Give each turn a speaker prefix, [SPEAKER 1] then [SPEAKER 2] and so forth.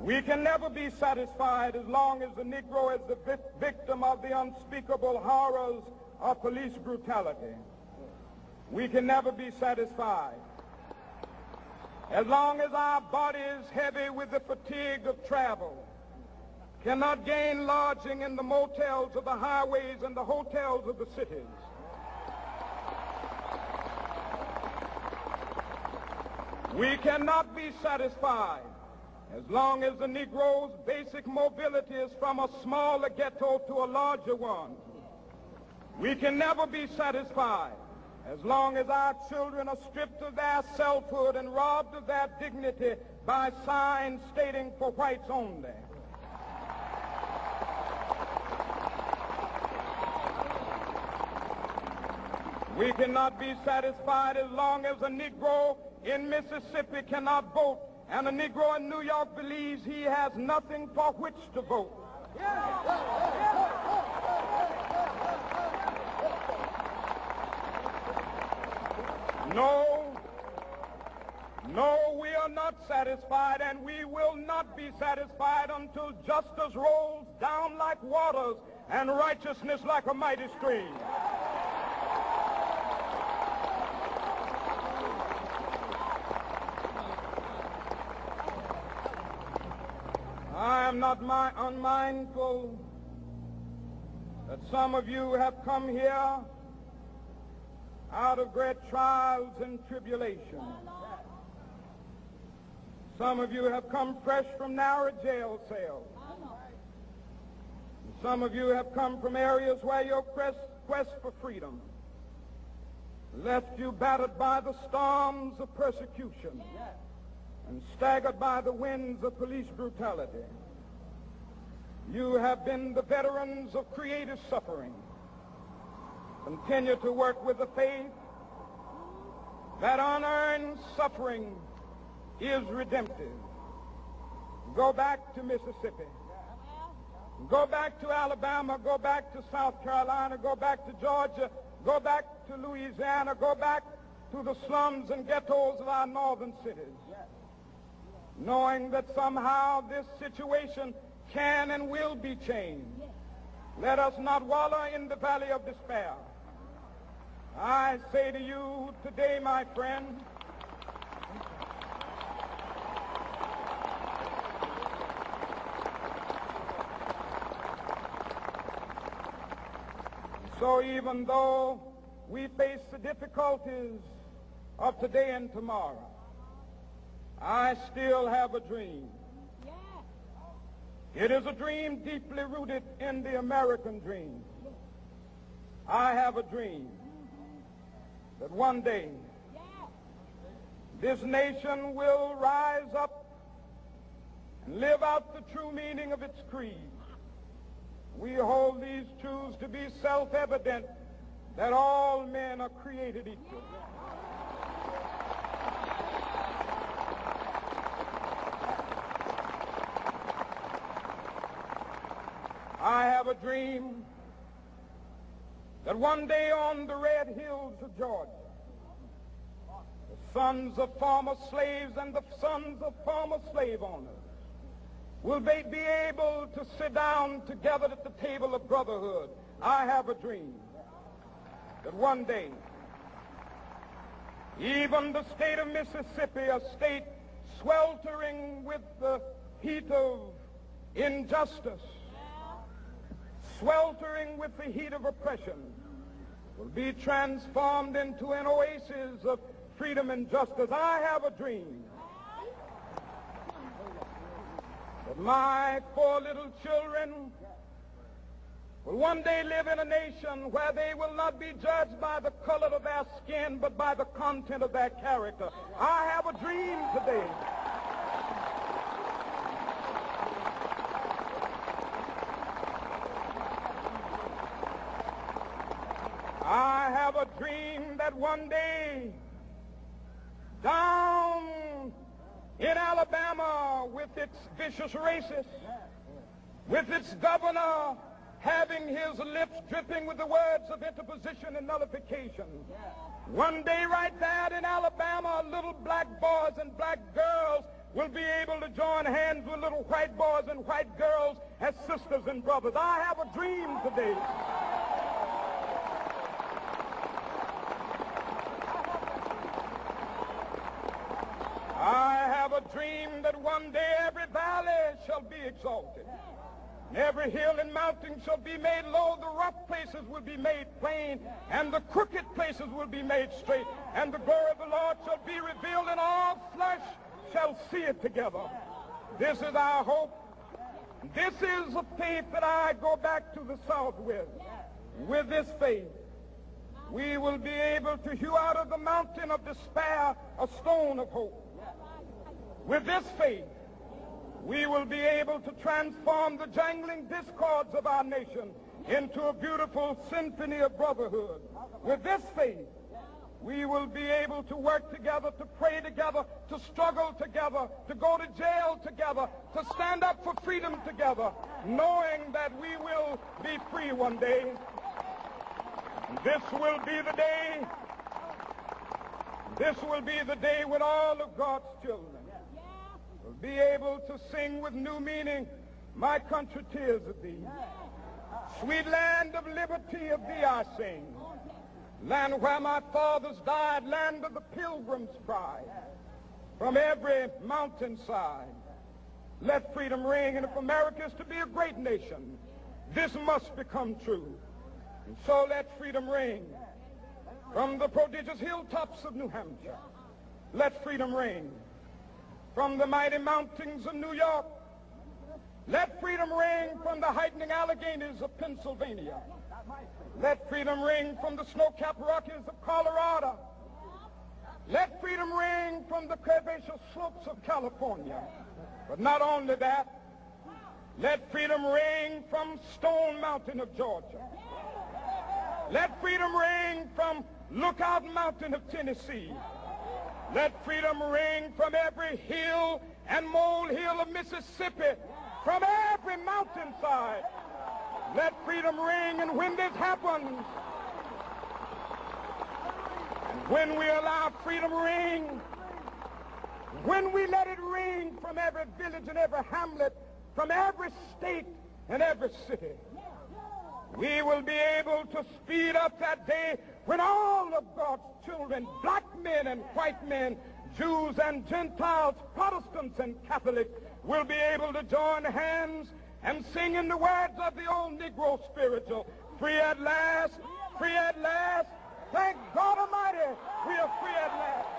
[SPEAKER 1] We can never be satisfied as long as the Negro is the victim of the unspeakable horrors of police brutality. We can never be satisfied as long as our body is heavy with the fatigue of travel, cannot gain lodging in the motels of the highways and the hotels of the cities. We cannot be satisfied as long as the Negro's basic mobility is from a smaller ghetto to a larger one. We can never be satisfied as long as our children are stripped of their selfhood and robbed of their dignity by signs stating for whites only. We cannot be satisfied as long as a Negro in Mississippi cannot vote and a Negro in New York believes he has nothing for which to vote. No, we are not satisfied, and we will not be satisfied until justice rolls down like waters and righteousness like a mighty stream. I am not unmindful that some of you have come here out of great trials and tribulations. Some of you have come fresh from narrow jail cells. Some of you have come from areas where your quest for freedom left you battered by the storms of persecution and staggered by the winds of police brutality. You have been the veterans of creative suffering. Continue to work with the faith that unearned suffering is redemptive. Go back to Mississippi. Go back to Alabama. Go back to South Carolina. Go back to Georgia. Go back to Louisiana. Go back to the slums and ghettos of our northern cities, knowing that somehow this situation can and will be changed. Let us not wallow in the valley of despair. I say to you today, my friend, so even though we face the difficulties of today and tomorrow, I still have a dream. It is a dream deeply rooted in the American dream. I have a dream that one day this nation will rise up and live out the true meaning of its creed. We hold these truths to be self-evident, that all men are created equal. I have a dream that one day on the red hills of Georgia, the sons of former slaves and the sons of former slave owners will be able to sit down together at the table of brotherhood. I have a dream that one day even the state of Mississippi, a state sweltering with the heat of injustice, sweltering with the heat of oppression, will be transformed into an oasis of freedom and justice. I have a dream that my 4 little children will one day live in a nation where they will not be judged by the color of their skin, but by the content of their character. I have a dream today. I have a dream that one day down in Alabama, with its vicious racists, with its governor having his lips dripping with the words of interposition and nullification, one day right there in Alabama, little black boys and black girls will be able to join hands with little white boys and white girls as sisters and brothers. I have a dream today. I have a dream that one day every valley shall be exalted. Every hill and mountain shall be made low, the rough places will be made plain, and the crooked places will be made straight, and the glory of the Lord shall be revealed, and all flesh shall see it together. This is our hope. This is a faith that I go back to the South with. With this faith, we will be able to hew out of the mountain of despair a stone of hope. With this faith, we will be able to transform the jangling discords of our nation into a beautiful symphony of brotherhood. With this faith, we will be able to work together, to pray together, to struggle together, to go to jail together, to stand up for freedom together, knowing that we will be free one day. This will be the day. This will be the day when all of God's children will be able to sing with new meaning, my country, tears of thee. Sweet land of liberty, of thee I sing. Land where my fathers died, land of the pilgrim's pride. From every mountainside, let freedom ring. And if America is to be a great nation, this must become true. And so let freedom ring. From the prodigious hilltops of New Hampshire, let freedom ring. From the mighty mountains of New York, let freedom ring. From the heightening Alleghenies of Pennsylvania, let freedom ring. From the snow-capped Rockies of Colorado, let freedom ring. From the curvaceous slopes of California. But not only that, let freedom ring from Stone Mountain of Georgia. Let freedom ring from Lookout Mountain of Tennessee. Let freedom ring from every hill and molehill of Mississippi, from every mountainside. Let freedom ring. And when this happens, and when we allow freedom ring, when we let it ring from every village and every hamlet, from every state and every city, we will be able to speed up that day when all of God's children, black men and white men, Jews and Gentiles, Protestants and Catholics, will be able to join hands and sing in the words of the old Negro spiritual, free at last, thank God Almighty, we are free at last.